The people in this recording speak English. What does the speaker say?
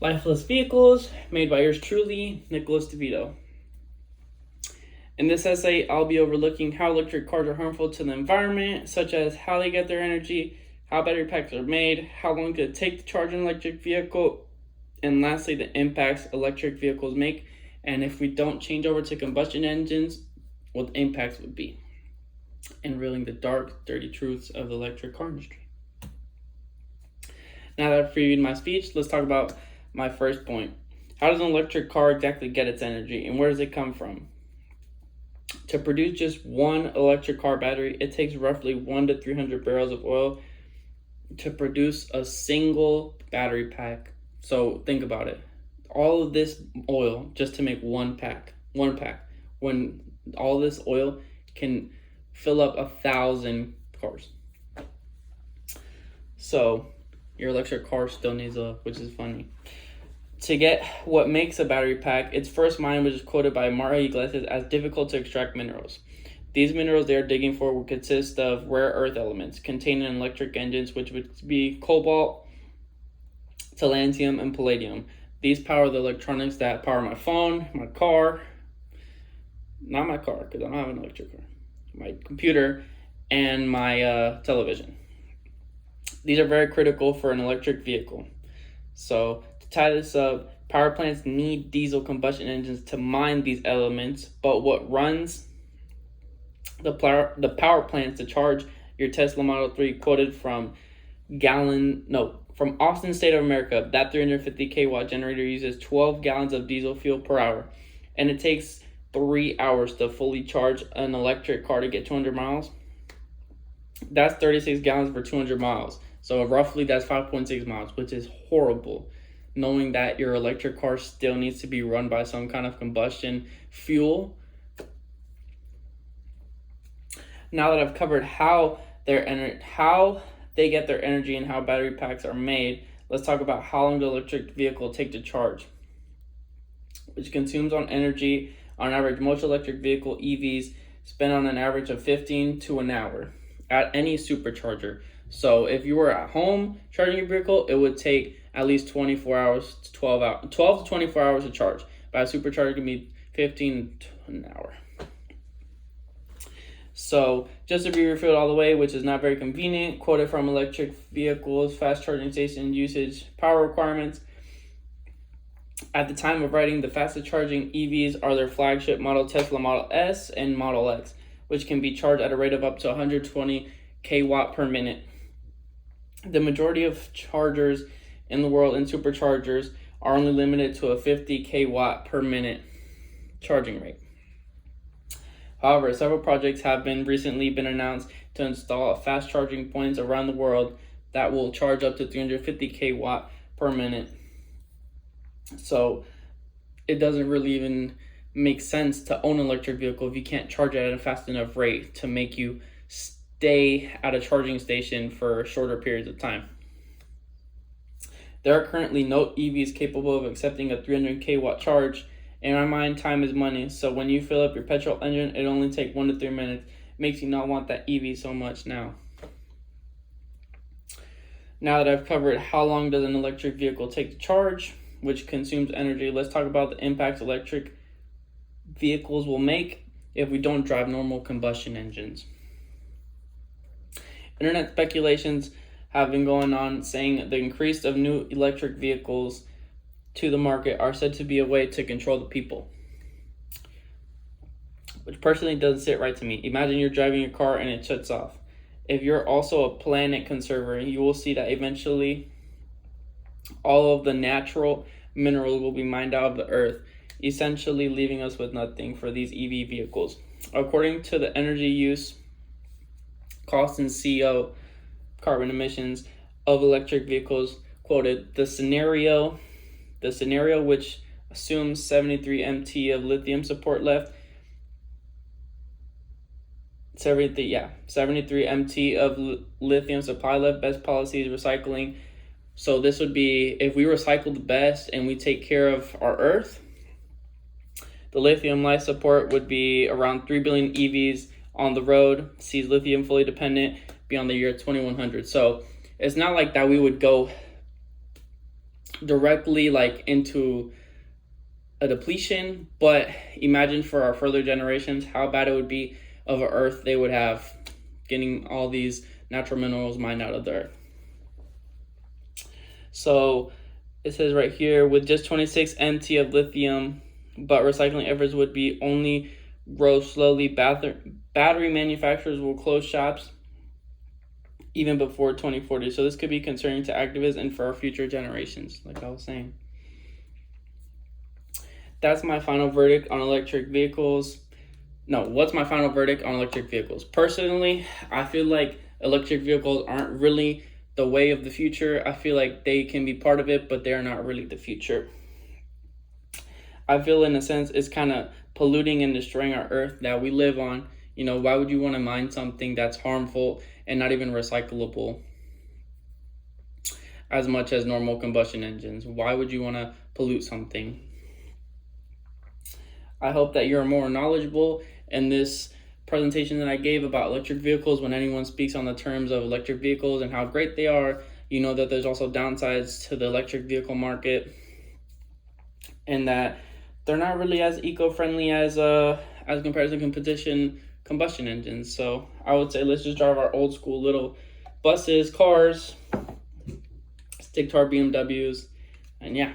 Lifeless Vehicles, made by yours truly, Nicholas DeVito. In this essay, I'll be overlooking how electric cars are harmful to the environment, such as how they get their energy, how battery packs are made, how long does it take to charge an electric vehicle, and lastly, the impacts electric vehicles make, and if we don't change over to combustion engines, what the impacts would be, and revealing the dark, dirty truths of the electric car industry. Now that I've previewed my speech, let's talk about my first point. How does an electric car exactly get its energy, and where does it come from? To produce just one electric car battery, it takes roughly 1 to 300 barrels of oil to produce a single battery pack. So think about it. All of this oil just to make one pack, when all this oil can fill up 1,000 cars. So your electric car still needs oil, which is funny. To get what makes a battery pack, its first mine was quoted by Mario Iglesias as difficult to extract minerals. These minerals they are digging for would consist of rare earth elements contained in electric engines, which would be cobalt, titanium, and palladium. These power the electronics that power my phone, my car, not my car because I don't have an electric car, my computer, and my television. These are very critical for an electric vehicle. So to tie this up, power plants need diesel combustion engines to mine these elements, but what runs the power plants to charge your Tesla Model 3, quoted from Austin, State of America, that 350 kW generator uses 12 gallons of diesel fuel per hour, and it takes 3 hours to fully charge an electric car to get 200 miles. That's 36 gallons for 200 miles. So roughly that's 5.6 miles, which is horrible, knowing that your electric car still needs to be run by some kind of combustion fuel. Now that I've covered how they get their energy and how battery packs are made, let's talk about how long the electric vehicle will take to charge, which consumes on energy. On average, most electric vehicle EVs spend on an average of 15 to an hour at any supercharger. So if you were at home charging your vehicle, it would take at least 12 to 24 hours to charge. But a supercharger can be 15 to an hour. So just to be refilled all the way, which is not very convenient, quoted from Electric Vehicles Fast Charging Station Usage Power Requirements. At the time of writing, the fastest charging EVs are their flagship model Tesla Model S and Model X, which can be charged at a rate of up to 120 kW per minute. The majority of chargers in the world and superchargers are only limited to a 50 kW per minute charging rate. However, several projects have recently been announced to install fast charging points around the world that will charge up to 350 kW per minute. So it doesn't really even make sense to own an electric vehicle if you can't charge it at a fast enough rate to make you stay at a charging station for shorter periods of time. There are currently no EVs capable of accepting a 300 kW charge. In my mind, time is money. So when you fill up your petrol engine, it only takes 1 to 3 minutes. It makes you not want that EV so much now. Now that I've covered how long does an electric vehicle take to charge, which consumes energy, let's talk about the impacts electric vehicles will make if we don't drive normal combustion engines. Internet speculations have been going on saying the increase of new electric vehicles to the market are said to be a way to control the people, which personally doesn't sit right to me. Imagine you're driving your car and it shuts off. If you're also a planet conserver, you will see that eventually all of the natural minerals will be mined out of the earth, essentially leaving us with nothing for these EV vehicles. According to the energy use, cost, and CO, carbon emissions of electric vehicles, quoted, the scenario which assumes 73 MT of lithium support left, 73 MT of lithium supply left, best policy is recycling. So this would be, if we recycle the best and we take care of our earth, the lithium life support would be around 3 billion EVs on the road, sees lithium fully dependent beyond the year 2100. So it's not like that we would go directly like into a depletion, but imagine for our further generations how bad it would be of an earth they would have getting all these natural minerals mined out of the earth. So it says right here, with just 26 MT of lithium, but recycling efforts would be only grow slowly. Battery manufacturers will close shops even before 2040. So this could be concerning to activists and for our future generations, like I was saying. That's my final verdict on electric vehicles. No, what's my final verdict on electric vehicles? Personally, I feel like electric vehicles aren't really the way of the future. I feel like they can be part of it, but they're not really the future. I feel in a sense it's kind of polluting and destroying our earth that we live on. You know, why would you want to mine something that's harmful and not even recyclable as much as normal combustion engines? Why would you want to pollute something? I hope that you're more knowledgeable in this presentation that I gave about electric vehicles. When anyone speaks on the terms of electric vehicles and how great they are, you know that there's also downsides to the electric vehicle market, and that they're not really as eco-friendly as compared to combustion engines. So I would say let's just drive our old school little buses, cars, stick to our BMWs, and yeah.